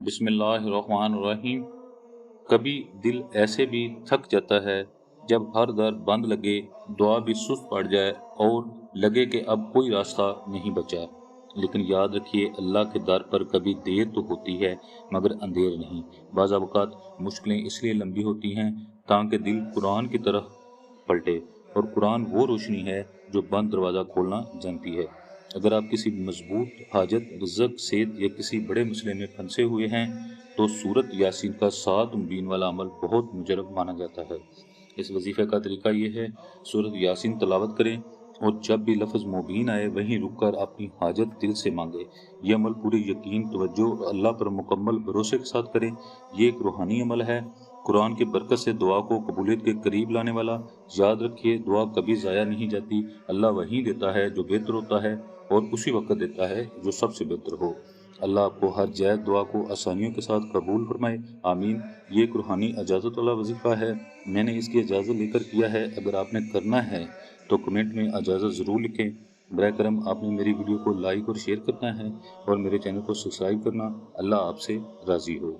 बिस्मिल्लाहिर्रहमानिर्रहीम। कभी दिल ऐसे भी थक जाता है जब हर दर बंद लगे, दुआ भी सुस्त पड़ जाए और लगे कि अब कोई रास्ता नहीं बचा। लेकिन याद रखिए, अल्लाह के दर पर कभी देर तो होती है मगर अंधेर नहीं। बाज़ औक़ात मुश्किलें इसलिए लंबी होती हैं ताकि दिल कुरान की तरफ पलटे, और कुरान वो रोशनी है जो बंद दरवाज़ा खोलना जानती है। अगर आप किसी मजबूत हाजत, रिज़्क, सेहत या किसी बड़े मसले में फंसे हुए हैं तो सूरत यासीन का 7 मुबीन वाला अमल बहुत मुजरब माना जाता है। इस वजीफे का तरीका ये है, सूरत यासीन तलावत करें और जब भी लफ्ज़ मुबीन आए वहीं रुककर अपनी हाजत दिल से मांगे। यह अमल पूरे यकीन, तवज्जो और अल्लाह पर मुकम्मल भरोसे के साथ करें। ये एक रूहानी अमल है, कुरान की बरकत से दुआ को कबूलियत के करीब लाने वाला। याद रखिए, दुआ कभी ज़ाया नहीं जाती। अल्लाह वही देता है जो बेहतर होता है और उसी वक्त देता है जो सबसे बेहतर हो। अल्लाह आपको हर जायज़ दुआ को आसानियों के साथ कबूल फरमाए, आमीन। ये एक रूहानी इजाज़त वाला वजीफ़ा है, मैंने इसकी इजाज़त लेकर किया है। अगर आपने करना है तो कमेंट में इजाज़त ज़रूर लिखें। बराए करम आपने मेरी वीडियो को लाइक और शेयर करना है और मेरे चैनल को सब्सक्राइब करना। अल्लाह आपसे राज़ी हो।